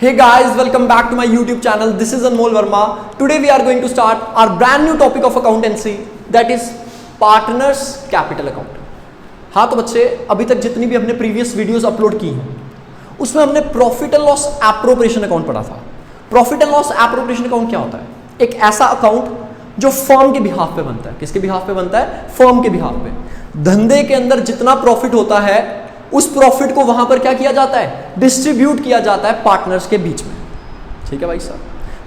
Hey guys, welcome back to my YouTube channel. This is Anmol Verma. Today we are going to start our brand new topic of accountancy, that is partners capital account. हाँ तो बच्चे, अभी तक जितनी भी हमने previous videos upload की हैं उसमें हमने profit and loss appropriation account पढ़ा था. Profit and loss appropriation account क्या होता है? एक ऐसा अकाउंट जो फर्म के बिहाफ पे बनता है. किसके बिहाफ पे बनता है? फर्म के बिहाफ पे. धंधे के अंदर जितना प्रॉफिट होता है उस प्रॉफिट को वहां पर क्या किया जाता है? डिस्ट्रीब्यूट किया जाता है पार्टनर्स के बीच में. ठीक है भाई साहब,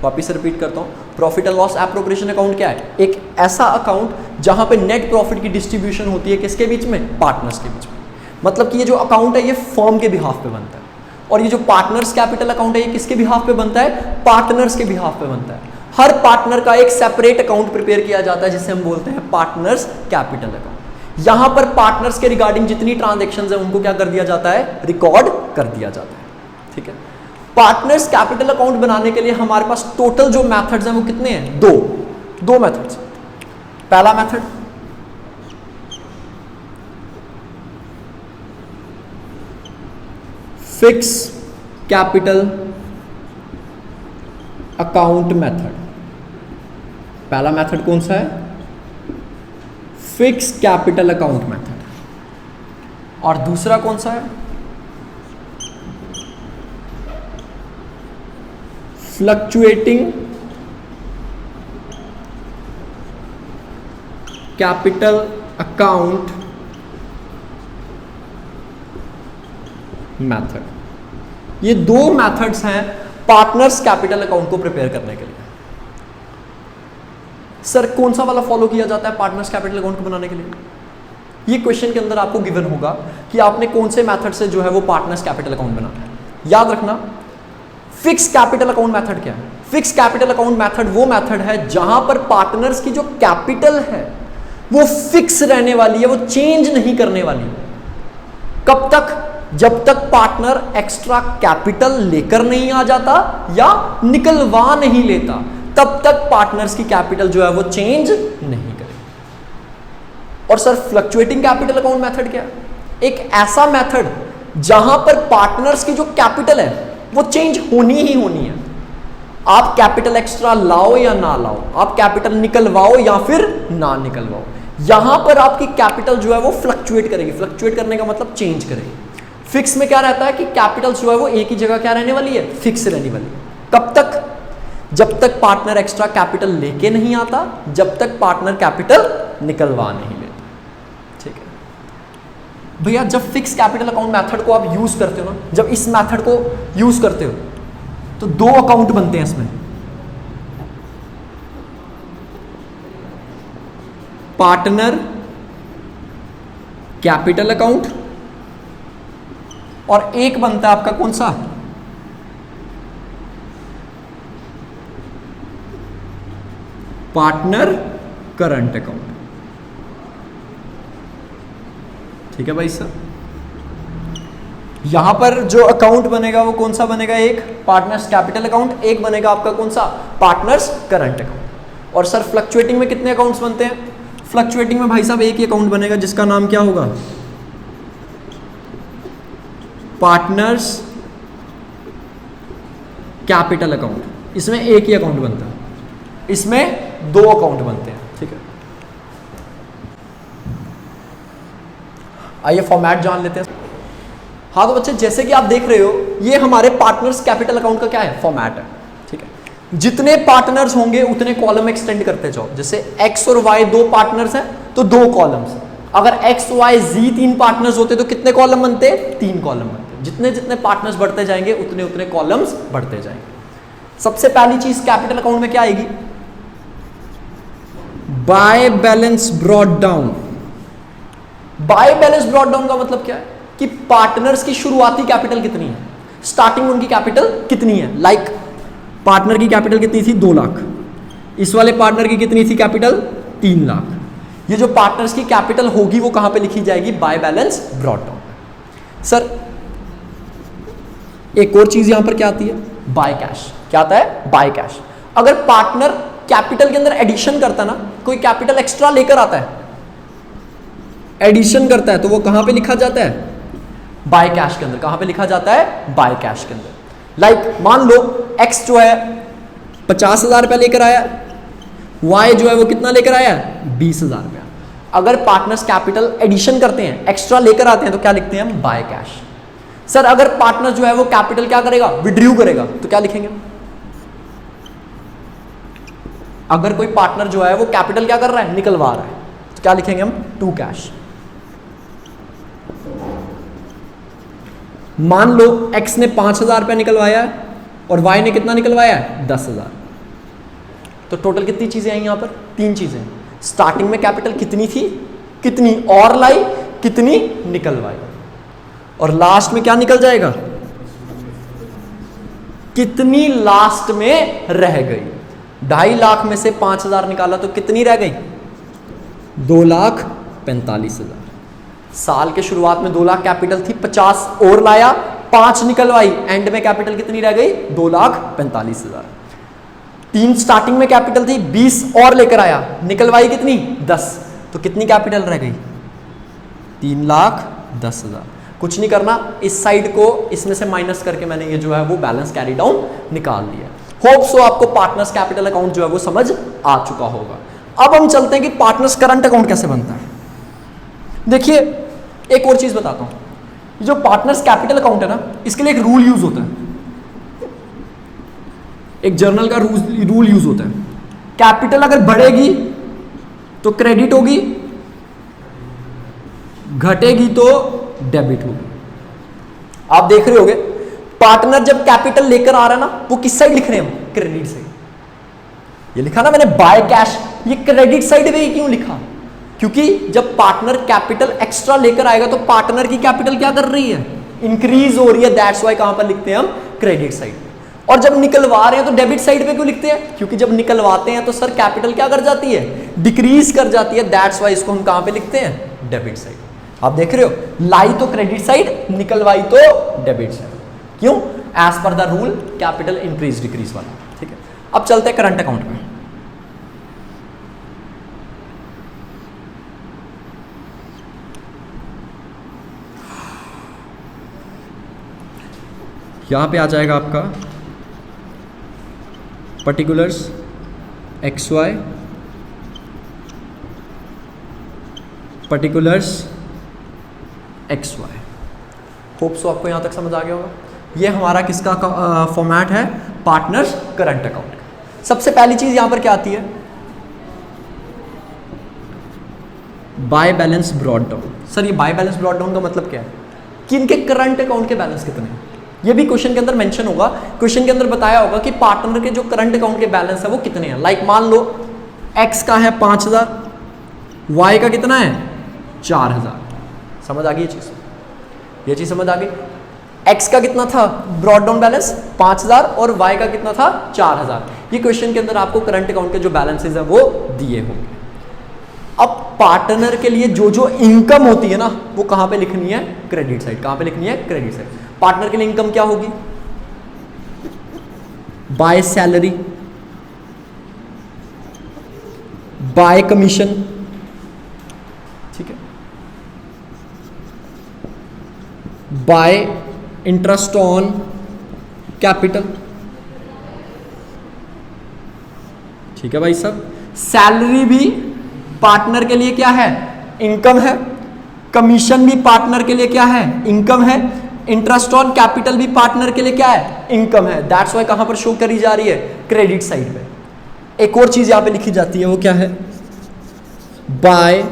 वापिस से रिपीट करता हूं. Profit and loss appropriation account क्या है? एक ऐसा अकाउंट जहां पे नेट प्रॉफिट की डिस्ट्रीब्यूशन होती है किसके बीच में? पार्टनर्स के बीच में. मतलब कि ये जो अकाउंट है ये फर्म के बिहाफ पे बनता है, और ये जो पार्टनर्स कैपिटल अकाउंट है ये किसके बिहाफ पे बनता है? पार्टनर्स के बिहाफ पे बनता है. हर पार्टनर का एक सेपरेट अकाउंट प्रिपेयर किया जाता है जिसे हम बोलते हैं पार्टनर्स कैपिटल अकाउंट. यहां पर पार्टनर्स के रिगार्डिंग जितनी ट्रांजैक्शंस है उनको क्या कर दिया जाता है? रिकॉर्ड कर दिया जाता है. ठीक है. पार्टनर्स कैपिटल अकाउंट बनाने के लिए हमारे पास टोटल जो मेथड्स हैं वो कितने हैं? दो मेथड्स. पहला method fix capital account method. पहला मेथड कौन सा है? Fix capital account method. और दूसरा कौन सा है? Fluctuating capital account method. ये दो मेथड्स हैं पार्टनर्स कैपिटल अकाउंट को प्रिपेयर करने के लिए. सर कौन सा वाला फॉलो किया जाता है पार्टनर्स कैपिटल अकाउंट को बनाने के लिए? ये क्वेश्चन के अंदर आपको गिवन होगा कि आपने कौन से मेथड से जो है वो पार्टनर्स कैपिटल अकाउंट बनाना है. याद रखना, फिक्स कैपिटल अकाउंट मेथड क्या है? फिक्स कैपिटल अकाउंट मेथड वो मेथड है जहां पर पार्टनर्स की जो कैपिटल है वो फिक्स रहने वाली है, वो चेंज नहीं करने वाली. कब तक? जब तक पार्टनर एक्स्ट्रा कैपिटल लेकर नहीं आ जाता या निकलवा नहीं लेता, तब तक पार्टनर्स की कैपिटल जो है वो चेंज नहीं करेगी. और sir fluctuating capital account method क्या है? एक ऐसा मेथड जहां पर पार्टनर्स की जो कैपिटल है वो चेंज होनी ही होनी है. आप कैपिटल एक्स्ट्रा लाओ या ना लाओ, आप कैपिटल निकलवाओ या फिर ना निकलवाओ, यहां पर आपकी कैपिटल जो है वो फ्लक्चुएट करेगी. फ्लक्चुएट करने का मतलब चेंज करेगी. फिक्स में क्या रहता है कि कैपिटल जो है वो एक ही जगह क्या रहने वाली है? फिक्स रहने वाली है. कब तक? जब तक पार्टनर एक्स्ट्रा कैपिटल लेके नहीं आता, जब तक पार्टनर कैपिटल निकलवा नहीं लेता. ठीक है भैया, जब फिक्स कैपिटल अकाउंट मेथड को आप यूज करते हो ना, जब इस मेथड को यूज करते हो तो दो अकाउंट बनते हैं इसमें. पार्टनर कैपिटल अकाउंट और एक बनता है आपका कौन सा? Partner current account. ठीक है भाई सर. यहां पर जो अकाउंट बनेगा वो कौन सा बनेगा? एक पार्टनर्स कैपिटल अकाउंट, एक बनेगा आपका कौन सा? Partners current account. और सर फ्लक्चुएटिंग में कितने अकाउंट्स बनते हैं? फ्लक्चुएटिंग में भाई साहब एक ही अकाउंट बनेगा जिसका नाम क्या होगा? Partners capital account. इसमें एक ही अकाउंट बनता है, इसमें दो अकाउंट बनते हैं. ठीक है, आइए फॉर्मेट जान लेते हैं. हाँ तो बच्चे, जैसे कि आप देख रहे हो ये हमारे पार्टनर्स कैपिटल अकाउंट का क्या है? फॉर्मेट है. ठीक है, जितने पार्टनर्स होंगे उतने कॉलम एक्सटेंड करते जाओ. जैसे एक्स और वाई दो पार्टनर्स हैं तो दो कॉलम्स. अगर एक्स वाई जी तीन पार्टनर्स होते तो कितने कॉलम बनते? तीन कॉलम बनते. जितने जितने पार्टनर्स बढ़ते जाएंगे उतने उतने कॉलम्स बढ़ते जाएंगे. सबसे पहली चीज कैपिटल अकाउंट में क्या आएगी? Bye balance brought down. Bye balance brought down का मतलब क्या है? कि पार्टनर्स की शुरुआती कैपिटल कितनी है, स्टार्टिंग उनकी कैपिटल कितनी है. लाइक पार्टनर की कैपिटल कितनी थी? 2 लाख. इस वाले पार्टनर की कितनी थी कैपिटल? 3 लाख. ये जो पार्टनर्स की कैपिटल होगी वो कहां पे लिखी जाएगी? Bye balance brought down. Sir एक और चीज यहां पर क्या आती है? By cash. क्या आता है? By cash. अगर पार्टनर कैपिटल के अंदर एडिशन करता ना, कोई कैपिटल एक्स्ट्रा लेकर आता है, एडिशन करता है, तो वो कहां पे लिखा जाता है? बाय कैश के अंदर. कहां पे लिखा जाता है? बाय कैश के अंदर. लाइक मान लो x जो है 50,000 रुपया लेकर आया, y जो है वो कितना लेकर आया, 20,000 रुपया। अगर पार्टनर्स कैपिटल एडिशन करते हैं, एक्स्ट्रा लेकर आते हैं, तो क्या लिखते हैं हम, बाय कैश। सर अगर पार्टनर जो है वो कैपिटल क्या करेगा, विड्रू करेगा, तो क्या लिखेंगे? अगर कोई पार्टनर जो है वो कैपिटल क्या कर रहा है, निकलवा रहा है, तो क्या लिखेंगे हम, टू कैश। मान लो x ने 5,000 रुपया निकलवाया है और y ने कितना निकलवाया है, 10,000। तो टोटल कितनी चीजें आई यहां पर, 3 चीजें। स्टार्टिंग में कैपिटल कितनी थी, कितनी और लाई, कितनी निकलवाई, और लास्ट में क्या निकल जाएगा, कितनी लास्ट में रह गई। 2.5 लाख में से 5,000 निकाला तो कितनी रह गई, 2,45,000। साल के शुरुआत में 2 लाख कैपिटल थी, 50 और लाया, 5 निकलवाई, एंड में कैपिटल कितनी रह गई, 2,45,000। 3 स्टार्टिंग में कैपिटल थी, 20 और लेकर आया, निकलवाई कितनी, 10, तो कितनी कैपिटल रह गई, 3,10,000। कुछ नहीं करना, इस साइड को इसमें से माइनस करके मैंने ये जो है वो बैलेंस कैरी डाउन निकाल लिया। होप सो आपको पार्टनर्स कैपिटल अकाउंट जो है वो समझ आ चुका होगा। अब हम चलते हैं कि पार्टनर्स करंट अकाउंट कैसे बनता है। देखिए एक और चीज बताता हूं, जो पार्टनर्स कैपिटल अकाउंट है ना, इसके लिए एक रूल यूज होता है, एक जर्नल का रूल यूज होता है। कैपिटल अगर बढ़ेगी तो क्रेडिट होगी, घटेगी तो डेबिट होगी। आप देख रहे होगे पार्टनर जब कैपिटल लेकर आ रहा है ना, वो किस साइड लिख रहे हैं हम, क्रेडिट साइड। ये लिखा ना मैंने बाय कैश, ये क्रेडिट साइड पे क्यों लिखा, क्योंकि जब पार्टनर कैपिटल एक्स्ट्रा लेकर आएगा तो पार्टनर की कैपिटल क्या कर रही है, इंक्रीज हो रही है, दैट्स वाई कहां पर लिखते हैं हम, क्रेडिट साइड पे। और जब निकलवा रहे हैं तो डेबिट साइड पे क्यों लिखते हैं, क्योंकि जब निकलवाते हैं तो सर कैपिटल क्या कर जाती है, डिक्रीज कर जाती है, दैट्स वाई इसको हम कहां पे लिखते हैं, डेबिट साइड। आप देख रहे हो, लाई तो क्रेडिट साइड, निकलवाई तो डेबिट साइड। क्यों, as per the rule capital increase decrease वाला। ठीक है, अब चलते हैं करंट अकाउंट में। यहां पे आ जाएगा आपका particulars XY, particulars XY। Hope so आपको यहां तक समझ आ गया होगा। ये हमारा किसका फॉर्मेट है, पार्टनर्स करंट अकाउंट। सबसे पहली चीज यहां पर क्या आती है, bye balance brought down. Sir ये बाय बैलेंस ब्रॉट डाउन का मतलब क्या है, कि इनके करंट अकाउंट के बैलेंस कितने हैं। ये भी क्वेश्चन के अंदर मेंशन होगा, क्वेश्चन के अंदर बताया होगा कि पार्टनर के जो करंट अकाउंट के बैलेंस है वो कितने हैं। लाइक मान लो x का है 5,000, y का कितना है 4,000। समझ आ गई ये चीज समझ आ गई। x का कितना था ब्रॉट डाउन बैलेंस 5,000 और y का कितना था 4,000। ये क्वेश्चन के अंदर आपको करंट अकाउंट के जो बैलेंसेज है वो दिए होंगे। अब पार्टनर के लिए जो जो इनकम होती है ना, वो कहां पे लिखनी है, क्रेडिट साइड। कहां पे लिखनी है, क्रेडिट साइड। पार्टनर के लिए इनकम क्या होगी, बाय सैलरी, बाय कमीशन, ठीक है, बाय इंटरेस्ट ऑन कैपिटल, ठीक है भाई साहब। सैलरी भी पार्टनर के लिए क्या है, इनकम है। कमीशन भी पार्टनर के लिए क्या है, इनकम है। इंटरेस्ट ऑन कैपिटल भी पार्टनर के लिए क्या है, इनकम है। दैट्स वाई कहां पर शो करी जा रही है, क्रेडिट साइड पे। एक और चीज यहां पे लिखी जाती है, वो क्या है, by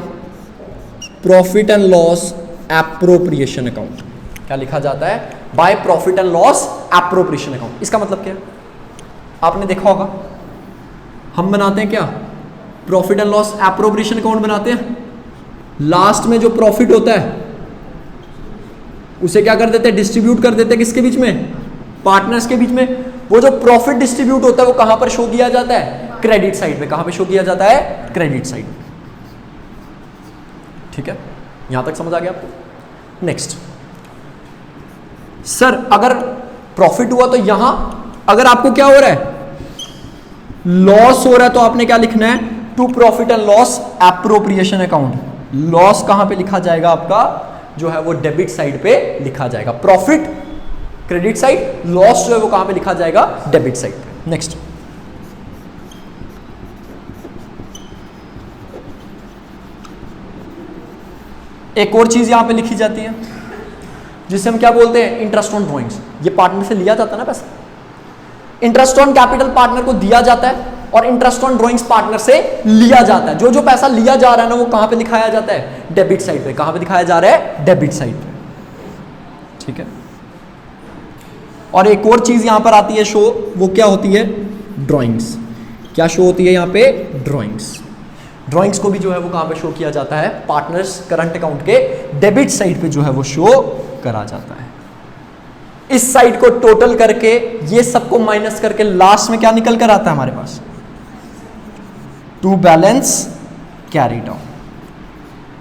profit and loss appropriation account. क्या लिखा जाता है, by profit and loss appropriation account. इसका मतलब क्या है, आपने देखा होगा हम बनाते हैं क्या, profit and loss appropriation account बनाते हैं। लास्ट में जो प्रॉफिट होता है उसे क्या कर देते हैं, डिस्ट्रीब्यूट कर देते हैं किसके बीच में, पार्टनर्स के बीच में। वो जो प्रॉफिट डिस्ट्रीब्यूट होता है वो कहां पर शो किया जाता है, क्रेडिट साइड पे। कहां पे शो किया जाता है, क्रेडिट साइड। ठीक है, यहां तक समझ आ गया आपको। नेक्स्ट, सर अगर प्रॉफिट हुआ तो यहां अगर आपको क्या हो रहा है, लॉस हो रहा है, तो आपने क्या लिखना है, to profit and loss appropriation account. Loss कहां पे लिखा जाएगा आपका, जो है वो डेबिट साइड पे लिखा जाएगा। प्रॉफिट क्रेडिट साइड, लॉस जो है वो कहां पे लिखा जाएगा, डेबिट साइड पे। नेक्स्ट, एक और चीज यहां पे लिखी जाती है जिसे हम क्या बोलते हैं, इंटरेस्ट ऑन ड्रॉइंग्स। ये पार्टनर से लिया जाता है ना पैसा, इंटरेस्ट ऑन कैपिटल पार्टनर को दिया जाता है और इंटरेस्ट ऑन ड्रॉइंग्स पार्टनर से लिया जाता है। जो जो पैसा लिया जा रहा है ना वो कहां पे दिखाया जाता है, डेबिट साइड पे। कहां पे दिखाया जा रहा है, डेबिट साइड पे, ठीक है। और एक और चीज यहां पर आती है शो, वो क्या होती है, ड्रॉइंग्स। क्या शो होती है यहां पे, ड्रॉइंग्स। ड्रॉइंग्स को भी जो है वो कहां पे शो किया जाता है, पार्टनर्स करंट अकाउंट के डेबिट साइड पे जो है वो शो करा जाता है। इस साइड को टोटल करके ये सबको माइनस करके लास्ट में क्या निकल कर आता है हमारे पास, टू बैलेंस कैरी डाउन।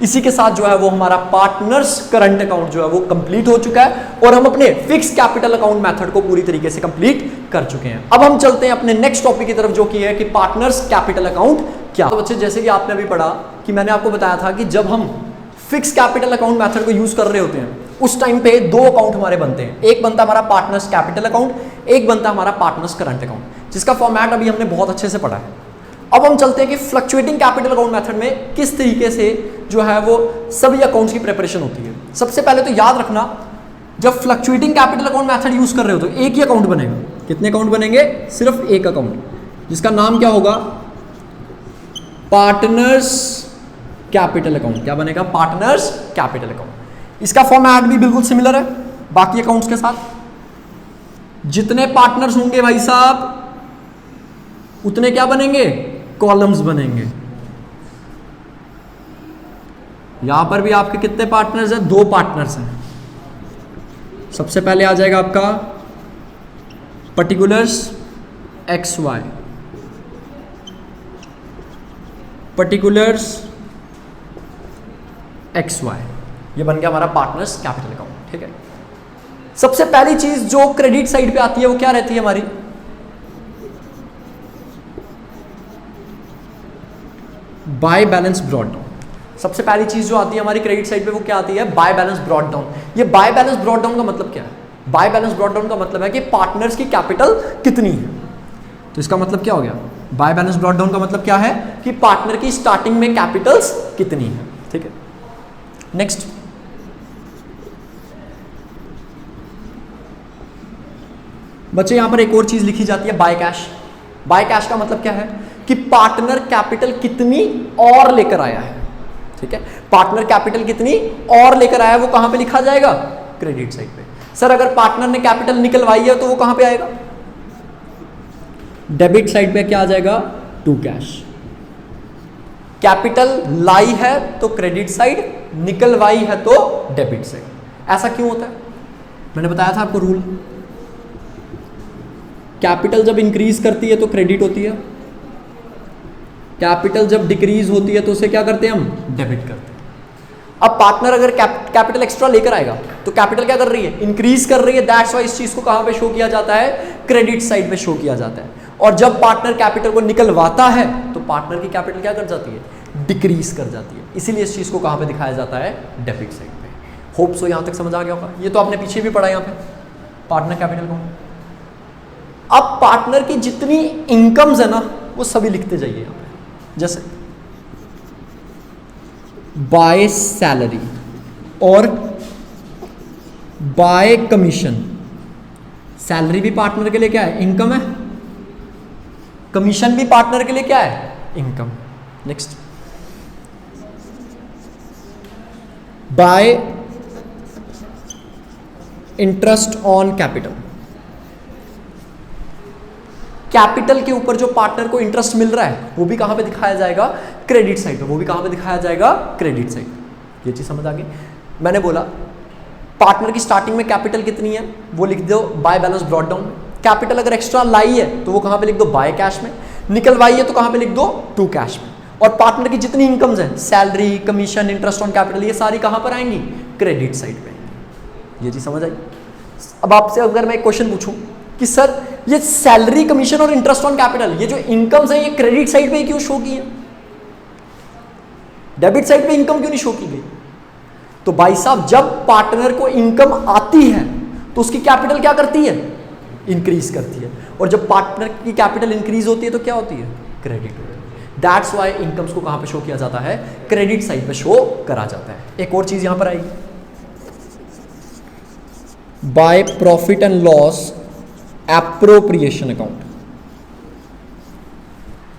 इसी के साथ जो है वो हमारा पार्टनर्स करंट अकाउंट जो है वो कंप्लीट हो चुका है और हम अपने फिक्स कैपिटल अकाउंट मेथड को पूरी तरीके से कंप्लीट कर चुके हैं। अब हम चलते हैं अपने नेक्स्ट टॉपिक की तरफ जो कि है कि पार्टनर्स कैपिटल अकाउंट क्या। तो बच्चे जैसे कि आपने अभी पढ़ा कि मैंने आपको बताया था कि जब हम फिक्स कैपिटल अकाउंट मेथड को यूज कर रहे होते हैं उस टाइम पे दो अकाउंट हमारे बनते हैं। एक बनता हमारा पार्टनर्स कैपिटल अकाउंट, एक बनता हमारा पार्टनर्स करंट अकाउंट, जिसका फॉर्मेट अभी हमने बहुत अच्छे से पढ़ा है। अब हम चलते हैं कि फ्लक्चुएटिंग कैपिटल अकाउंट मेथड में किस तरीके से जो है वो सभी अकाउंट्स की प्रिपरेशन होती है। सबसे पहले तो याद रखना, जब fluctuating capital account method use कर रहे हो तो एक ही अकाउंट बनेगा। कितने अकाउंट बनेंगे, सिर्फ एक अकाउंट, जिसका नाम क्या होगा, पार्टनर्स कैपिटल अकाउंट। क्या बनेगा, पार्टनर्स कैपिटल अकाउंट। इसका फॉर्मेट भी बिल्कुल सिमिलर है बाकी अकाउंट्स के साथ। जितने पार्टनर्स होंगे भाई साहब उतने क्या बनेंगे, कॉलम्स बनेंगे। यहां पर भी आपके कितने पार्टनर्स हैं, दो पार्टनर्स हैं। सबसे पहले आ जाएगा आपका particulars X Y, particulars X Y, ये बन गया हमारा पार्टनर्स कैपिटल अकाउंट, ठीक है। सबसे पहली चीज जो क्रेडिट साइड पे आती है वो क्या रहती है हमारी, बाय बैलेंस ब्रॉट डाउन। सबसे पहली चीज जो आती है हमारी क्रेडिट साइड पे वो क्या आती है, बाय बैलेंस ब्रॉट डाउन। ये बाय बैलेंस ब्रॉट डाउन का मतलब क्या है, बाय बैलेंस ब्रॉट डाउन का मतलब है कि पार्टनर्स की कैपिटल कितनी है। तो इसका मतलब क्या हो गया, बाय बैलेंस ब्रॉट डाउन का मतलब क्या है कि पार्टनर की स्टार्टिंग में कैपिटल्स कितनी है, ठीक है। नेक्स्ट, बच्चे यहां पर एक और चीज लिखी जाती है, बाय कैश। बाय कैश का मतलब क्या है कि पार्टनर कैपिटल कितनी और लेकर आया है, ठीक है। पार्टनर कैपिटल कितनी और लेकर आया है वो कहां पे लिखा जाएगा, क्रेडिट साइड पे। सर अगर पार्टनर ने कैपिटल निकलवाई है तो वो कहां पे आएगा, डेबिट साइड पे क्या आ जाएगा, टू कैश। कैपिटल लाई है तो क्रेडिट साइड, निकलवाई है तो डेबिट साइड। ऐसा क्यों होता है, मैंने बताया था आपको रूल। कैपिटल जब इंक्रीज करती है तो क्रेडिट होती है, कैपिटल जब डिक्रीज होती है तो उसे क्या करते हैं हम, डेबिट करते हैं। अब पार्टनर अगर कैपिटल एक्स्ट्रा लेकर आएगा तो कैपिटल क्या कर रही है, इंक्रीज कर रही है। दैट्स व्हाई इस चीज को कहां पे शो किया जाता है, क्रेडिट साइड पे शो किया जाता है। और जब पार्टनर कैपिटल को निकलवाता है तो पार्टनर की कैपिटल क्या कर जाती है, डिक्रीज कर जाती है। इसीलिए इस चीज को कहां पे दिखाया जाता है, डेबिट साइड पे। होप सो यहां तक समझ आ गया होगा। ये तो आपने पीछे भी पढ़ा यहां पे पार्टनर कैपिटल को। अब पार्टनर की जितनी इनकम्स है ना वो सभी लिखते जाइए यहां पे, जैसे बाय सैलरी और बाय कमीशन। सैलरी भी पार्टनर के लिए क्या है, इनकम है। कमीशन भी पार्टनर के लिए क्या है, income. Next, bye interest on capital. Capital के ऊपर जो पार्टनर को इंटरेस्ट मिल रहा है वो भी कहां पे दिखाया जाएगा, क्रेडिट साइड पे। वो भी कहां पे दिखाया जाएगा, क्रेडिट साइड। ये चीज समझ आ गई। मैंने बोला पार्टनर की स्टार्टिंग में कैपिटल कितनी है वो लिख दो बाय बैलेंस ब्रॉट डाउन में। कैपिटल अगर एक्स्ट्रा लाई है तो वो कहां पे लिख दो, बाय कैश में। निकलवाई है तो कहां पे लिख दो, टू कैश में। और पार्टनर की जितनी इनकम्स हैं, salary, commission, interest on capital, ये सारी कहां पर आएंगी, क्रेडिट साइड पे आएंगी। ये चीज समझ आई। अब आपसे अगर मैं एक क्वेश्चन पूछूं कि सर ये सैलरी, कमीशन और इंटरेस्ट ऑन कैपिटल, ये जो इनकम्स हैं ये क्रेडिट साइड पे क्यों शो की है, डेबिट साइड पे इनकम क्यों नहीं शो की गई? तो भाई साहब जब पार्टनर को इनकम आती है तो उसकी कैपिटल क्या करती है, इंक्रीज करती है। और जब पार्टनर की कैपिटल इंक्रीज होती है तो क्या होती है, क्रेडिट होती है। दैट्स वाई इनकम्स को कहां पे शो किया जाता है, क्रेडिट साइड पे शो करा जाता है। एक और चीज यहां पर आएगी, by profit and loss appropriation account.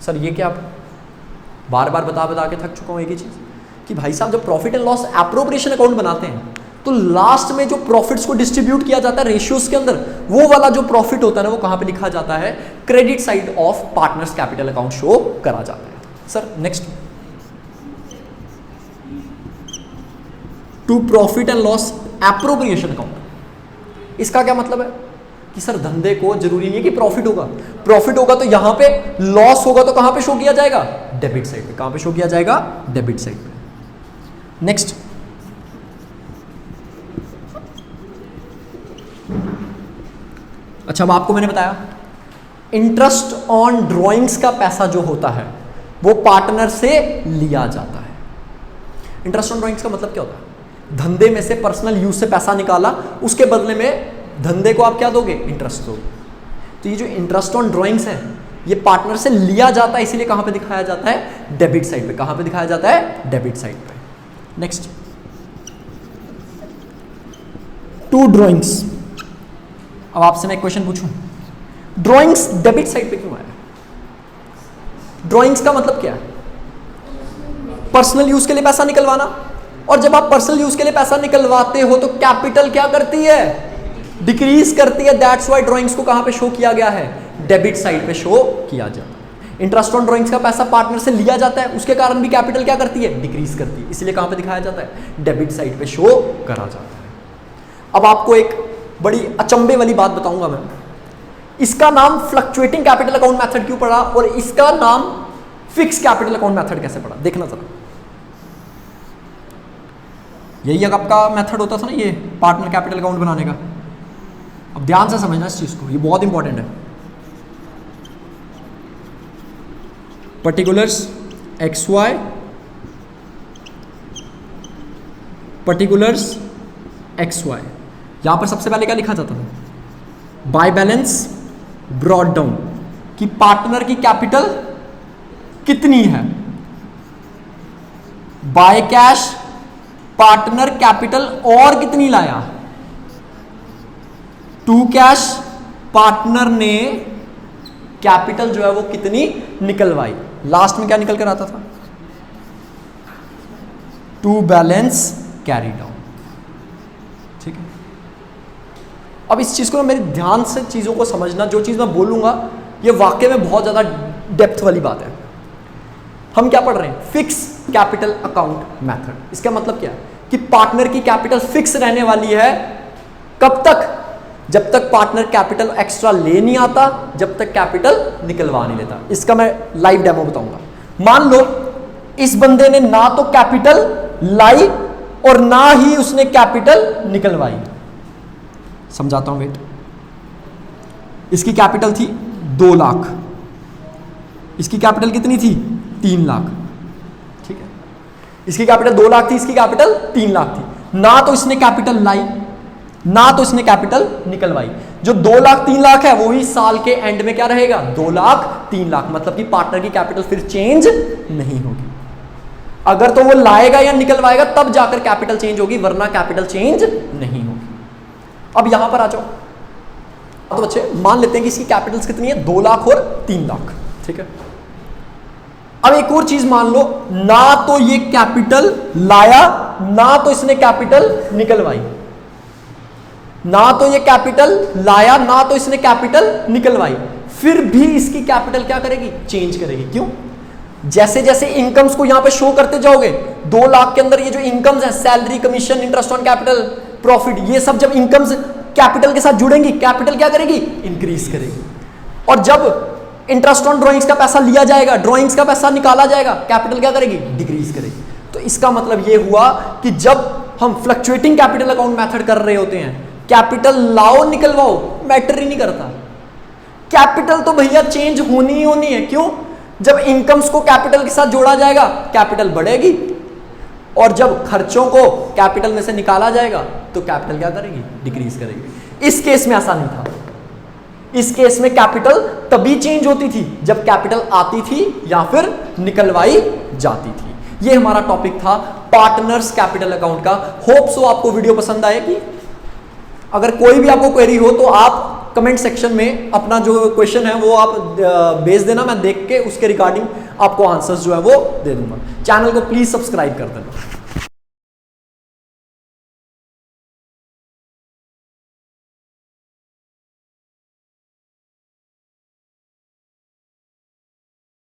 Sir ये क्या, बार बार बता बता के थक चुका हूं एक ही चीज कि भाई साहब जब profit and loss appropriation account बनाते हैं तो लास्ट में जो प्रॉफिट्स को डिस्ट्रीब्यूट किया जाता है रेशियोज के अंदर, वो वाला जो प्रॉफिट होता है ना वो कहां पे लिखा जाता है, credit side of partners capital account show करा जाता है। Sir next, to profit and loss appropriation account, इसका क्या मतलब है कि सर धंधे को जरूरी नहीं है कि प्रॉफिट होगा, प्रॉफिट होगा तो यहां पे, लॉस होगा तो कहां पे शो किया जाएगा, डेबिट साइड पे। कहां पे शो किया जाएगा, डेबिट साइड पे। नेक्स्ट, अच्छा अब आपको मैंने बताया इंटरेस्ट ऑन ड्राइंग्स का पैसा जो होता है वो पार्टनर से लिया जाता है। इंटरेस्ट ऑन ड्राइंग्स का मतलब क्या होता है, धंधे में से पर्सनल यूज से पैसा निकाला, उसके बदले में धंधे को आप क्या दोगे, इंटरेस्ट दोगे। तो ये जो इंटरेस्ट ऑन ड्राइंग्स है ये पार्टनर से लिया जाता है, इसीलिए कहां पे दिखाया जाता है, डेबिट साइड पे। कहां पे दिखाया जाता है, डेबिट साइड पे। Next, to drawings. अब आपसे मैं एक क्वेश्चन पूछूं, ड्राइंग्स डेबिट साइड पे क्यों आया? ड्राइंग्स का मतलब क्या है, पर्सनल यूज के लिए पैसा निकलवाना। और जब आप पर्सनल यूज के लिए पैसा निकलवाते हो तो कैपिटल क्या करती है, डिक्रीज करती है। दैट्स व्हाई ड्राइंग्स को कहां पे शो किया गया है, डेबिट साइड पे शो किया जाता है। इंटरेस्ट ऑन ड्राइंग्स का पैसा पार्टनर से लिया जाता है, उसके कारण भी कैपिटल क्या करती है, डिक्रीज करती है, इसलिए कहां पे दिखाया जाता है, डेबिट साइड पे शो करा जाता है। अब आपको एक बड़ी अचंभे वाली बात बताऊंगा मैं, इसका नाम फ्लक्चुएटिंग कैपिटल अकाउंट मेथड क्यों पड़ा और इसका नाम फिक्स कैपिटल अकाउंट मेथड कैसे पड़ा, देखना जरा। यही आपका मेथड होता था ना ये पार्टनर कैपिटल अकाउंट बनाने का। अब ध्यान से समझना इस चीज को, ये बहुत इंपॉर्टेंट है। Particulars X Y, particulars X Y, यहां पर सबसे पहले क्या लिखा जाता था, बाय बैलेंस ब्रॉट डाउन, कि पार्टनर की कैपिटल कितनी है। बाय कैश, पार्टनर कैपिटल और कितनी लाया। टू कैश, पार्टनर ने कैपिटल जो है वो कितनी निकलवाई। लास्ट में क्या निकल कर आता था, टू बैलेंस कैरी डाउन। ठीक है, अब इस चीज को मेरे ध्यान से चीजों को समझना, जो चीज मैं बोलूंगा ये वाकई में बहुत ज्यादा डेप्थ वाली बात है। हम क्या पढ़ रहे हैं, फिक्स कैपिटल अकाउंट मेथड। इसका मतलब क्या है कि पार्टनर की कैपिटल फिक्स रहने वाली है, कब तक, जब तक पार्टनर कैपिटल एक्स्ट्रा ले नहीं आता, जब तक कैपिटल निकलवा नहीं लेता। इसका मैं लाइव डेमो बताऊंगा। मान लो इस बंदे ने ना तो कैपिटल लाई और ना ही उसने कैपिटल निकलवाई। समझाता हूं, वेट। इसकी कैपिटल थी 2 लाख, इसकी कैपिटल कितनी थी, 3 लाख। ठीक है, इसकी कैपिटल 2 लाख थी, इसकी कैपिटल 3 लाख थी। ना तो इसने कैपिटल लाई, ना तो इसने कैपिटल निकलवाई। जो 2 लाख 3 लाख है वो ही साल के एंड में क्या रहेगा, 2 लाख 3 लाख। मतलब कि पार्टनर की कैपिटल फिर चेंज नहीं होगी। अगर तो वो लाएगा या निकलवाएगा तब जाकर कैपिटल चेंज होगी, वरना कैपिटल चेंज नहीं होगी। अब यहां पर आ जाओ, तो बच्चे मान लेते हैं कि इसकी कैपिटल्स कितनी है, 2 लाख और 3 लाख। ठीक है, अब एक और चीज मान लो, ना तो ये कैपिटल लाया, ना तो इसने कैपिटल निकलवाई। ना तो ये कैपिटल लाया, ना तो इसने कैपिटल निकलवाई, फिर भी इसकी कैपिटल क्या करेगी, चेंज करेगी। क्यों? जैसे जैसे इनकम्स को यहां पे शो करते जाओगे, 2 लाख के अंदर ये जो इनकम्स है, salary, commission, interest on capital, profit, ये सब जब इनकम्स कैपिटल के साथ जुड़ेंगी, कैपिटल क्या करेगी, इंक्रीज करेगी। और जब इंटरेस्ट ऑन ड्राइंग्स का पैसा लिया जाएगा, ड्राइंग्स का पैसा निकाला जाएगा, कैपिटल क्या करेगी, डिक्रीज करेगी। तो इसका मतलब ये हुआ कि जब हम फ्लक्चुएटिंग कैपिटल अकाउंट मेथड कर रहे होते हैं, कैपिटल लाओ निकलवाओ मैटर ही नहीं करता, कैपिटल तो भैया चेंज होनी ही होनी है। क्यों? जब इनकम्स को कैपिटल के साथ जोड़ा जाएगा कैपिटल बढ़ेगी, और जब खर्चों को कैपिटल में से निकाला जाएगा तो कैपिटल क्या करेगी, डिक्रीज करेगी। इस केस में ऐसा नहीं था। इस केस में कैपिटल तभी चेंज होती थी जब कैपिटल आती थी या फिर निकलवाई जाती थी। ये हमारा टॉपिक था पार्टनर्स कैपिटल अकाउंट का। होप सो आपको वीडियो पसंद आएगी। अगर कोई भी आपको क्वेरी हो तो आप कमेंट सेक्शन में अपना जो क्वेश्चन है वो आप भेज देना, मैं देख के उसके रिगार्डिंग आपको आंसर्स जो है वो दे दूंगा। चैनल को प्लीज सब्सक्राइब कर देना।